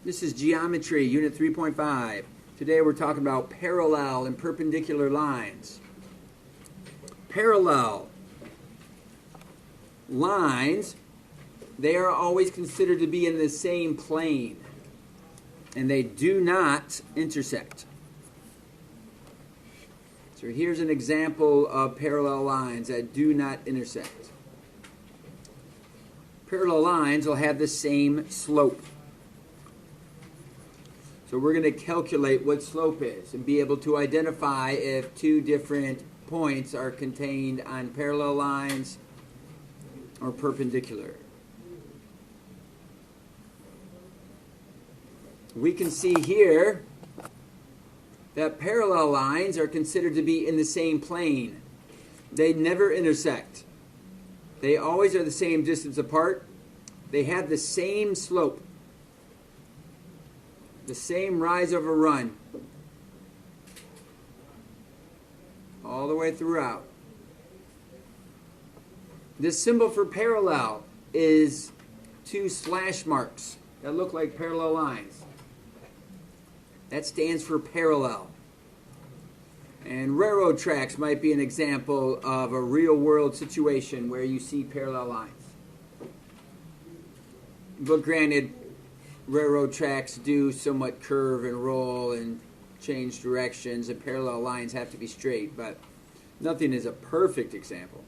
This is Geometry, Unit 3.5. Today we're talking about parallel and perpendicular lines. Parallel lines, they are always considered to be in the same plane, and they do not intersect. So here's an example of parallel lines that do not intersect. Parallel lines will have the same slope. So we're going to calculate what slope is and be able to identify if two different points are contained on parallel lines or perpendicular. We can see here that parallel lines are considered to be in the same plane. They never intersect. They always are the same distance apart. They have the same slope. The same rise over run all the way throughout. This symbol for parallel is two slash marks that look like parallel lines. That stands for parallel. And railroad tracks might be an example of a real world situation where you see parallel lines. But granted, railroad tracks do somewhat curve and roll and change directions, and parallel lines have to be straight, but nothing is a perfect example.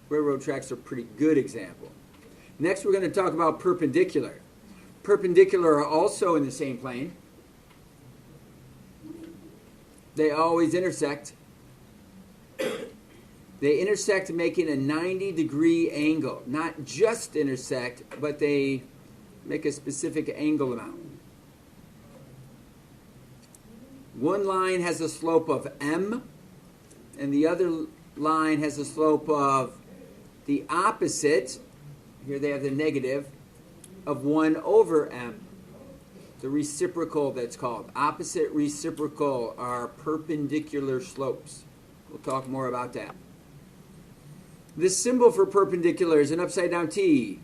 Railroad tracks are a pretty good example. Next, we're going to talk about perpendicular. Perpendicular are also in the same plane. They always intersect. They intersect making a 90-degree angle. Not just intersect, but they make a specific angle amount. One line has a slope of m, and the other line has a slope of the opposite, here they have the negative, of 1 over m. The reciprocal, that's called. Opposite reciprocal are perpendicular slopes. We'll talk more about that. This symbol for perpendicular is an upside down T.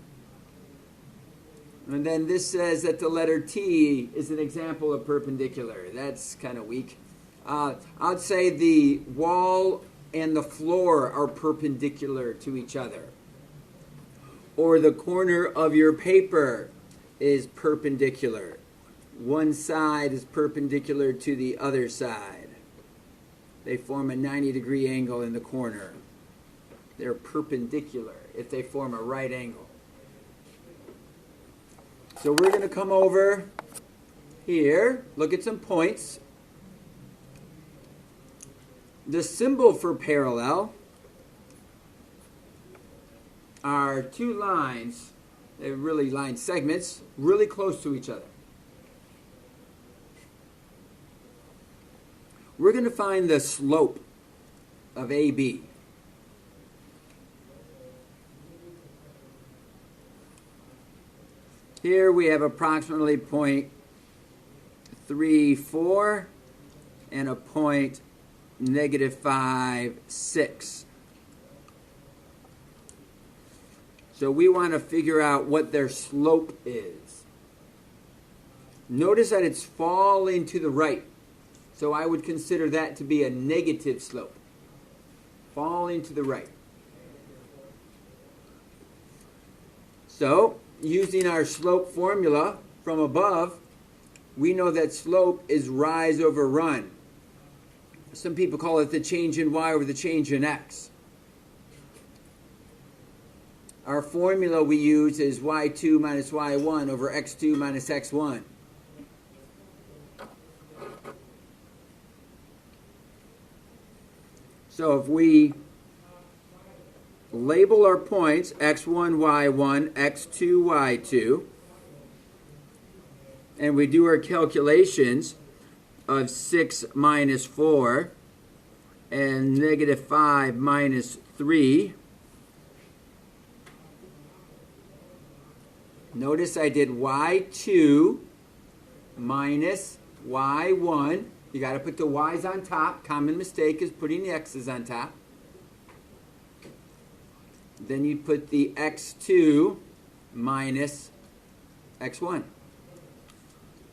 And then this says that the letter T is an example of perpendicular. That's kind of weak. I'd say the wall and the floor are perpendicular to each other. Or the corner of your paper is perpendicular. One side is perpendicular to the other side. They form a 90-degree angle in the corner. They're perpendicular if they form a right angle. So we're going to come over here, look at some points. The symbol for parallel are two lines, they're really line segments, really close to each other. We're going to find the slope of AB. Here we have approximately 0.34 and a point -5.6. So we want to figure out what their slope is. Notice that it's falling to the right. So I would consider that to be a negative slope. Falling to the right. So, using our slope formula from above, we know that slope is rise over run. Some people call it the change in y over the change in x. Our formula we use is y2 minus y1 over x2 minus x1. So if we label our points x1, y1, x2, y2, and we do our calculations of 6 minus 4 and -5 minus 3. Notice I did y2 minus y1. You got to put the y's on top. Common mistake is putting the x's on top. Then you put the x2 minus x1.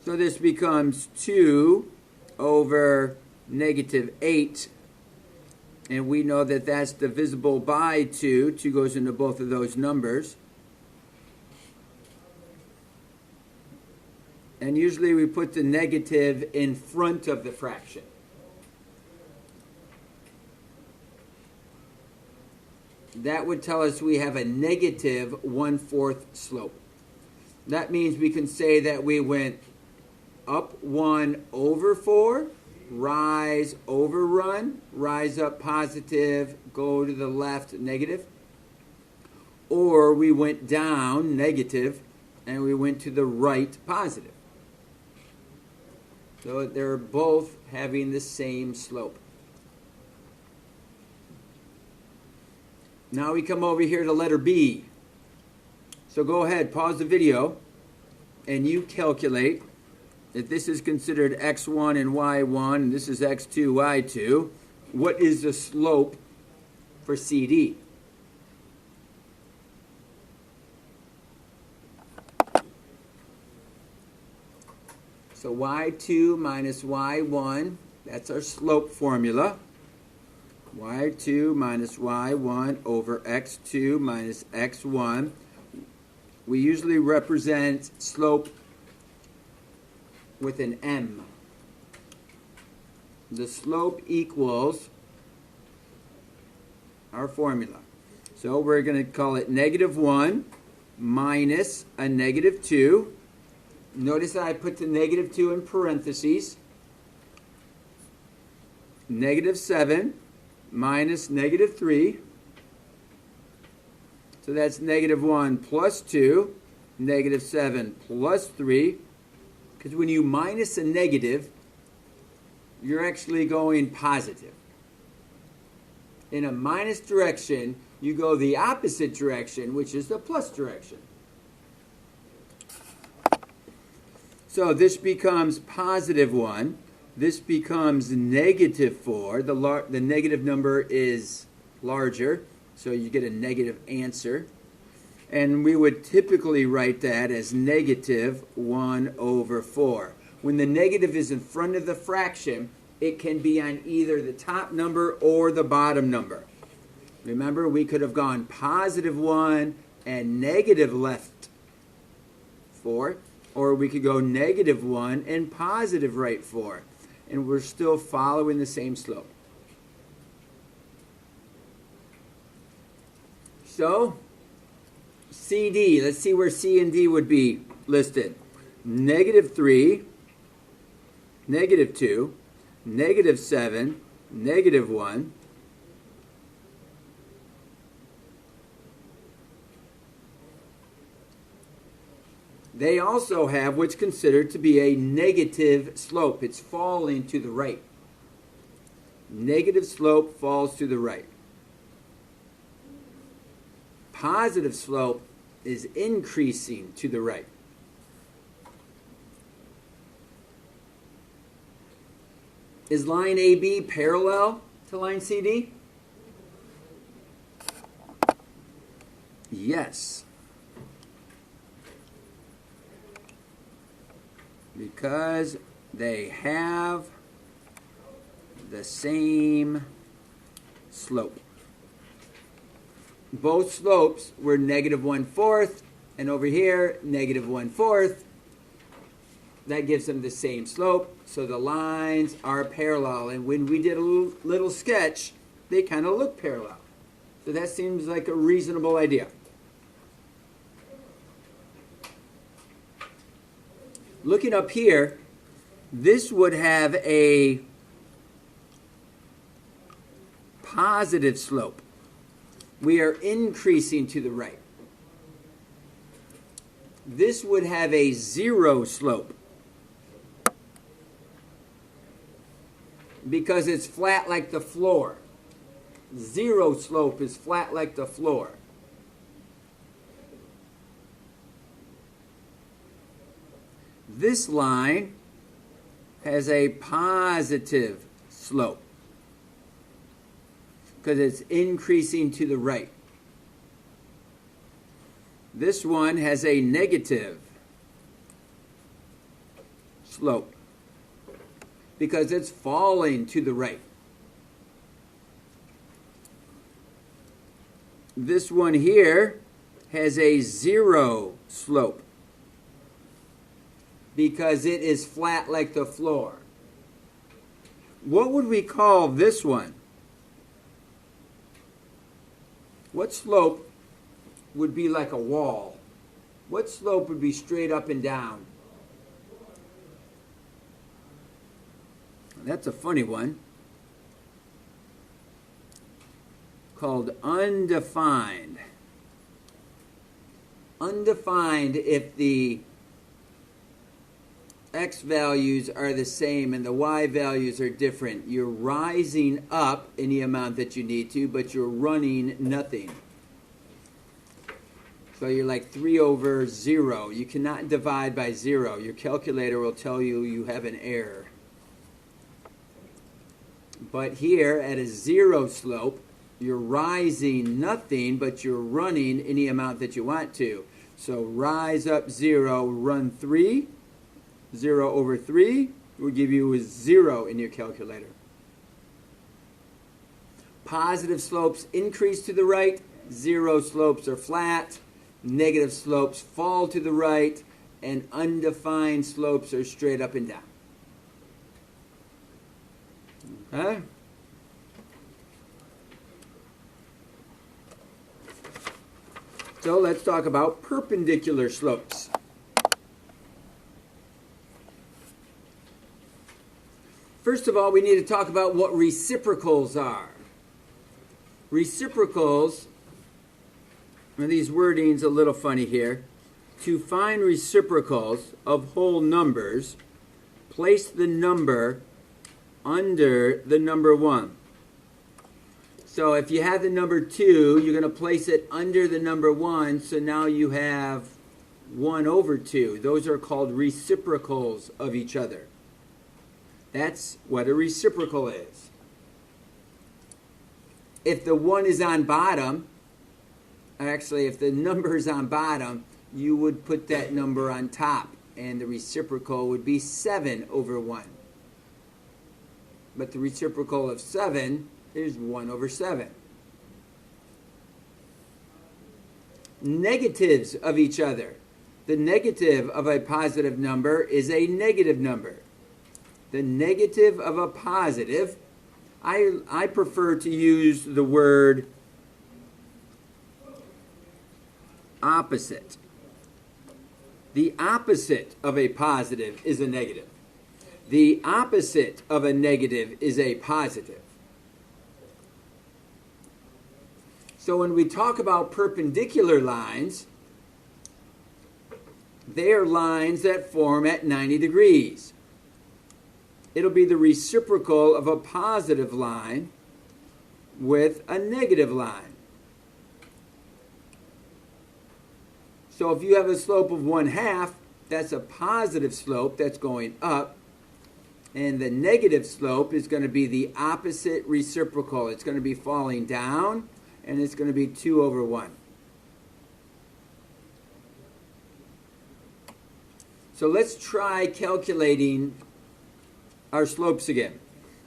So this becomes 2 over negative 8. And we know that that's divisible by 2. 2 goes into both of those numbers. And usually we put the negative in front of the fraction. That would tell us we have a negative 1/4 slope. That means we can say that we went up 1 over 4, rise over run, rise up positive, go to the left negative. Or we went down negative and we went to the right positive. So they're both having the same slope. Now we come over here to letter B. So go ahead, pause the video, and you calculate if this is considered x1 and y1, and this is x2, y2, what is the slope for CD? So y2 minus y1, that's our slope formula. y2 minus y1 over x2 minus x1. We usually represent slope with an m. The slope equals our formula. So we're going to call it negative 1 minus a negative 2. Notice that I put the negative 2 in parentheses. Negative 7 minus negative 3. So that's negative 1 plus 2, negative 7 plus 3. Because when you minus a negative, you're actually going positive. In a minus direction, you go the opposite direction, which is the plus direction. So this becomes positive 1. This becomes negative 4. The negative number is larger, so you get a negative answer. And we would typically write that as negative 1 over 4. When the negative is in front of the fraction, it can be on either the top number or the bottom number. Remember, we could have gone positive 1 and negative left 4, or we could go negative 1 and positive right 4. And we're still following the same slope. So, CD, let's see where C and D would be listed. Negative 3, negative 2, negative 7, negative 1. They also have what's considered to be a negative slope. It's falling to the right. Negative slope falls to the right. Positive slope is increasing to the right. Is line AB parallel to line CD? Yes. Because they have the same slope. Both slopes were negative 1/4, and over here, negative 1/4. That gives them the same slope, so the lines are parallel. And when we did a little sketch, they kind of look parallel. So that seems like a reasonable idea. Looking up here, this would have a positive slope. We are increasing to the right. This would have a 0 slope because it's flat like the floor. 0 slope is flat like the floor. This line has a positive slope because it's increasing to the right. This one has a negative slope because it's falling to the right. This one here has a 0 slope because it is flat like the floor. What would we call this one? What slope would be like a wall? What slope would be straight up and down? That's a funny one. Called undefined. Undefined if the x values are the same and the y values are different. You're rising up any amount that you need to, but you're running nothing. So you're like 3 over 0. You cannot divide by 0. Your calculator will tell you you have an error. But here, at a 0 slope, you're rising nothing, but you're running any amount that you want to. So rise up 0, run 3. 0 over 3 will give you a 0 in your calculator. Positive slopes increase to the right. 0 slopes are flat. Negative slopes fall to the right. And undefined slopes are straight up and down. Okay? So let's talk about perpendicular slopes. First of all, we need to talk about what reciprocals are. Reciprocals, and these wordings a little funny here. To find reciprocals of whole numbers, place the number under the number 1. So if you have the number 2, you're going to place it under the number 1, so now you have 1 over 2. Those are called reciprocals of each other. That's what a reciprocal is. If the 1 is on bottom, actually if the number is on bottom, you would put that number on top, and the reciprocal would be 7 over 1. But the reciprocal of 7 is 1 over 7. Negatives of each other. The negative of a positive number is a negative number. The negative of a positive, I prefer to use the word opposite. The opposite of a positive is a negative. The opposite of a negative is a positive. So when we talk about perpendicular lines, they are lines that form at 90 degrees. It'll be the reciprocal of a positive line with a negative line. So if you have a slope of 1/2, that's a positive slope that's going up. And the negative slope is going to be the opposite reciprocal. It's going to be falling down, and it's going to be 2 over 1. So let's try calculating our slopes again.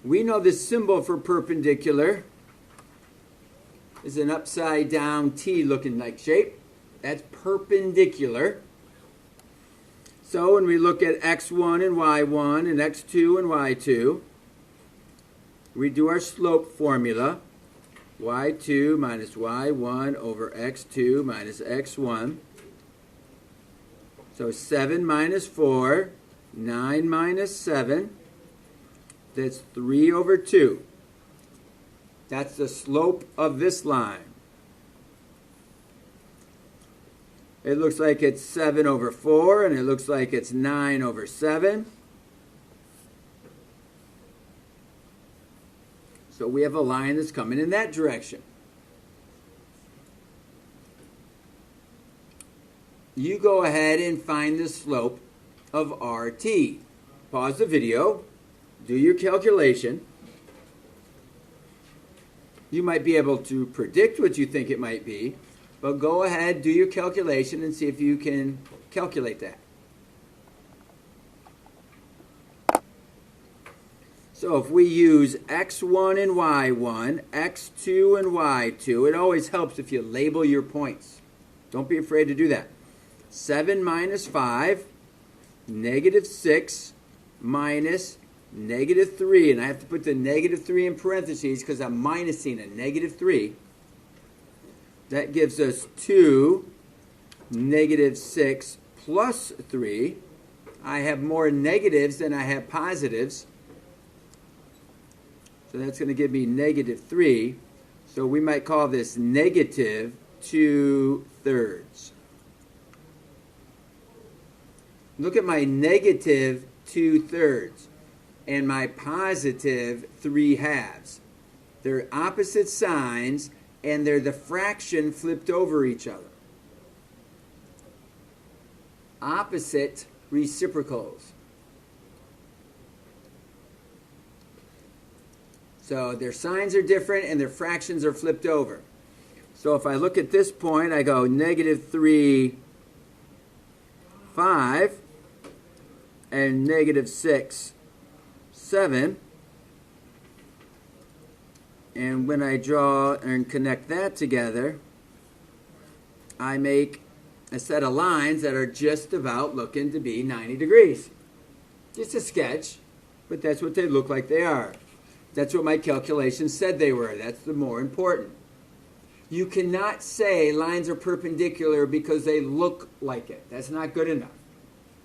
We know the symbol for perpendicular is an upside down T looking like shape. That's perpendicular. So when we look at x1 and y1 and x2 and y2, we do our slope formula. y2 minus y1 over x2 minus x1. So 7 minus 4, 9 minus 7. That's 3 over 2. That's the slope of this line. It looks like it's 7 over 4, and it looks like it's 9 over 7. So we have a line that's coming in that direction. You go ahead and find the slope of RT. Pause the video. Do your calculation. You might be able to predict what you think it might be, but go ahead, do your calculation, and see if you can calculate that. So if we use x1 and y1, x2 and y2, it always helps if you label your points. Don't be afraid to do that. 7 minus 5, negative 6 minus negative 3. And I have to put the negative 3 in parentheses because I'm minusing a negative 3. That gives us 2, negative 6 plus 3. I have more negatives than I have positives. So that's going to give me negative 3. So we might call this negative 2/3. Look at my negative 2/3 and my positive 3/2. They're opposite signs and they're the fraction flipped over each other. Opposite reciprocals. So their signs are different and their fractions are flipped over. So if I look at this point, I go negative 3, 5, and negative 6, 7. And when I draw and connect that together, I make a set of lines that are just about looking to be 90 degrees. Just a sketch, but that's what they look like they are. That's what my calculations said they were. That's the more important. You cannot say lines are perpendicular because they look like it. That's not good enough.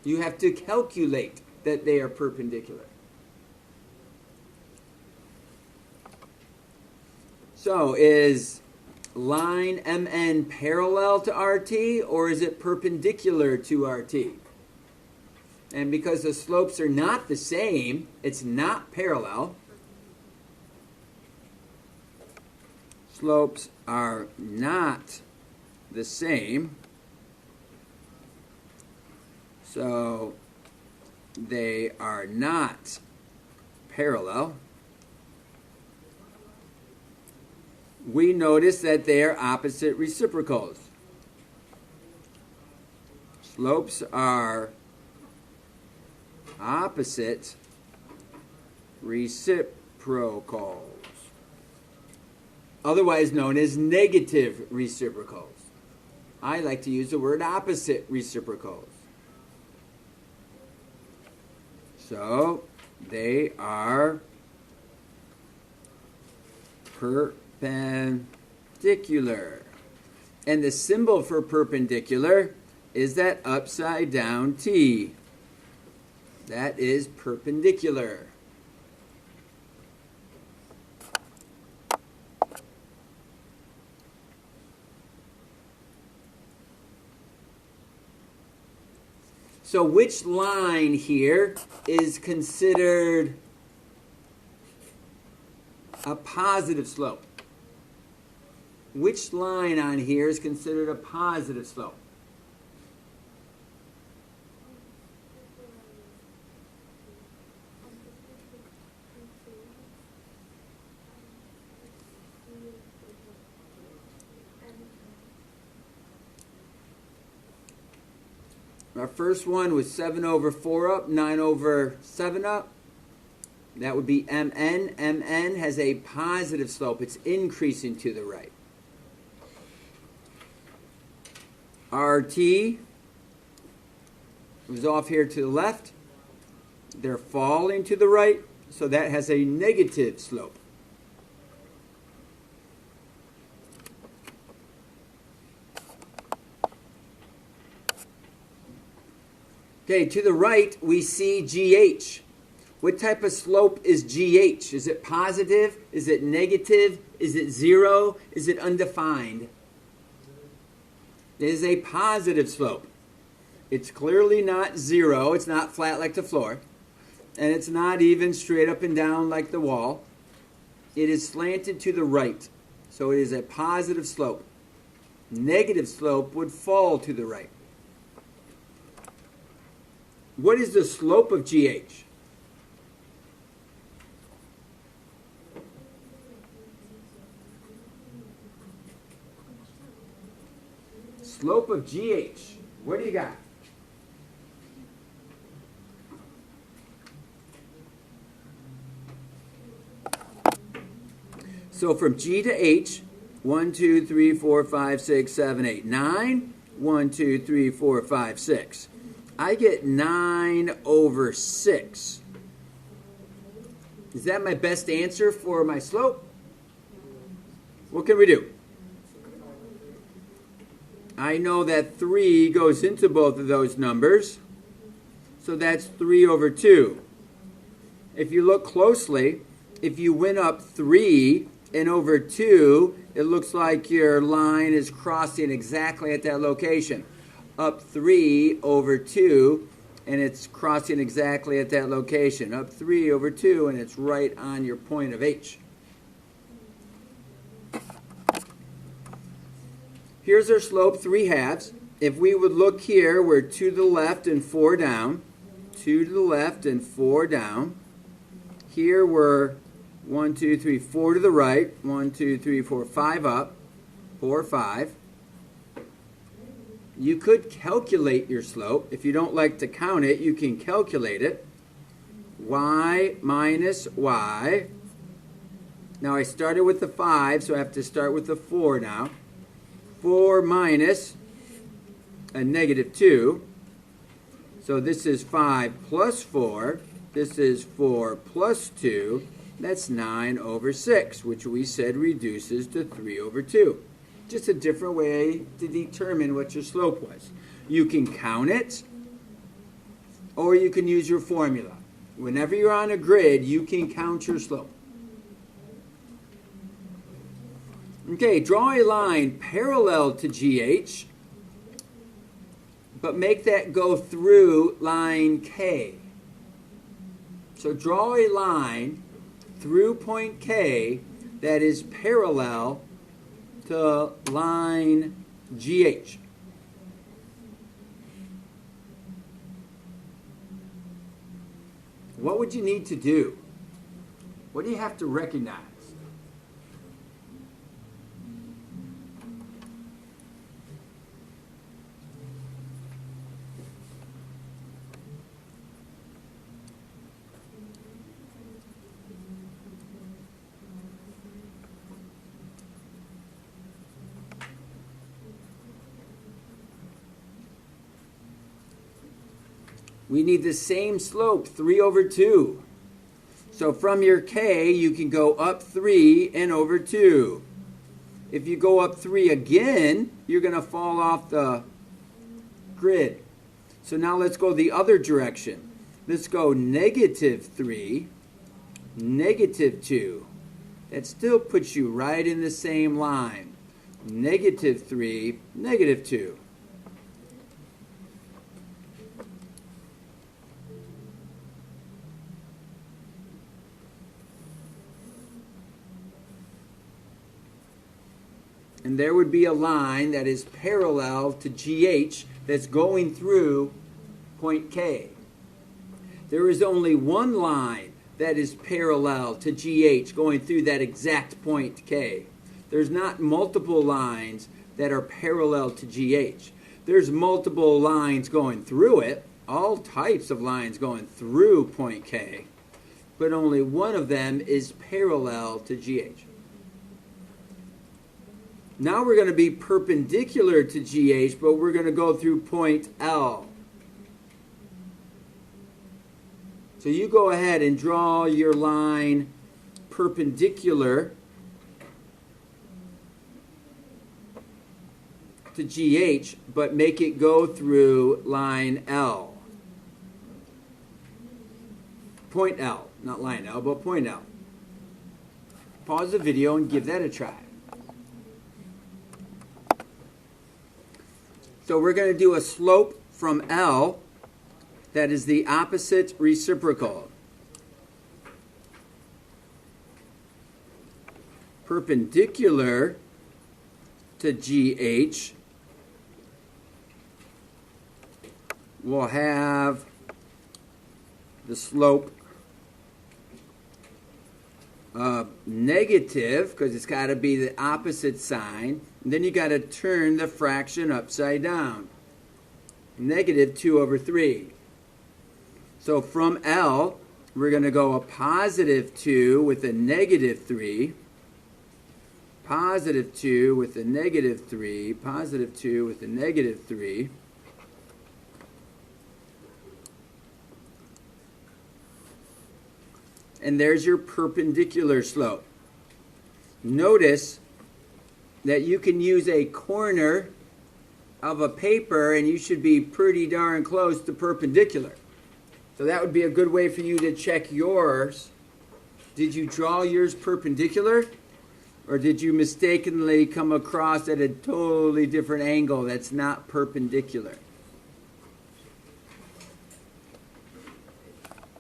You have to calculate that they are perpendicular. So is line MN parallel to RT or is it perpendicular to RT? And because the slopes are not the same, it's not parallel. Slopes are not the same, so they are not parallel. We notice that they are opposite reciprocals. Slopes are opposite reciprocals, otherwise known as negative reciprocals. I like to use the word opposite reciprocals. So they are perpendicular. And the symbol for perpendicular is that upside down T. That is perpendicular. So which line here is considered a positive slope? Which line on here is considered a positive slope? Our first one was 7 over 4 up, 9 over 7 up. That would be MN. MN has a positive slope. It's increasing to the right. RT was off here to the left. They're falling to the right, so that has a negative slope. Okay, to the right, we see GH. What type of slope is GH? Is it positive? Is it negative? Is it 0? Is it undefined? It is a positive slope. It's clearly not 0. It's not flat like the floor. And it's not even straight up and down like the wall. It is slanted to the right. So it is a positive slope. Negative slope would fall to the right. What is the slope of GH? Slope of GH. What do you got? So from G to H, 1, 2, 3, 4, 5, 6, 7, 8, 9. 1, 2, 3, 4, 5, 6. I get 9 over 6. Is that my best answer for my slope? What can we do? I know that 3 goes into both of those numbers. So that's 3 over 2. If you look closely, if you went up 3 and over 2, it looks like your line is crossing exactly at that location. Up 3 over 2, and it's crossing exactly at that location. Up 3 over 2, and it's right on your point of H. Here's our slope, 3/2. If we would look here, we're 2 to the left and 4 down. 2 to the left and 4 down. Here we're 1, 2, 3, 4 to the right. 1, 2, 3, 4, 5 up. 4, 5. You could calculate your slope. If you don't like to count it, you can calculate it. Y minus y. Now I started with the 5, so I have to start with the 4 now. 4 minus a negative 2. So this is 5 plus 4. This is 4 plus 2. That's 9 over 6, which we said reduces to 3 over 2. Just a different way to determine what your slope was. You can count it, or you can use your formula. Whenever you're on a grid, you can count your slope. Okay, draw a line parallel to GH, but make that go through line K. So draw a line through point K that is parallel to line GH. What would you need to do? What do you have to recognize? We need the same slope, 3 over 2. So from your K, you can go up 3 and over 2. If you go up 3 again, you're going to fall off the grid. So now let's go the other direction. Let's go negative 3, negative 2. That still puts you right in the same line. Negative 3, negative 2. And there would be a line that is parallel to GH that's going through point K. There is only one line that is parallel to GH going through that exact point K. There's not multiple lines that are parallel to GH. There's multiple lines going through it, all types of lines going through point K, but only one of them is parallel to GH. Now we're going to be perpendicular to GH, but we're going to go through point L. So you go ahead and draw your line perpendicular to GH, but make it go through line L. Point L, not line L, but point L. Pause the video and give that a try. So we're going to do a slope from L that is the opposite reciprocal. Perpendicular to GH, we'll have the slope negative, because it's got to be the opposite sign. And then you got to turn the fraction upside down. Negative 2 over 3. So from L, we're going to go a positive 2 with a negative 3. positive 2 with a negative 3, positive 2 with a negative 3. And there's your perpendicular slope. Notice that you can use a corner of a paper and you should be pretty darn close to perpendicular. So that would be a good way for you to check yours. Did you draw yours perpendicular? Or did you mistakenly come across at a totally different angle that's not perpendicular?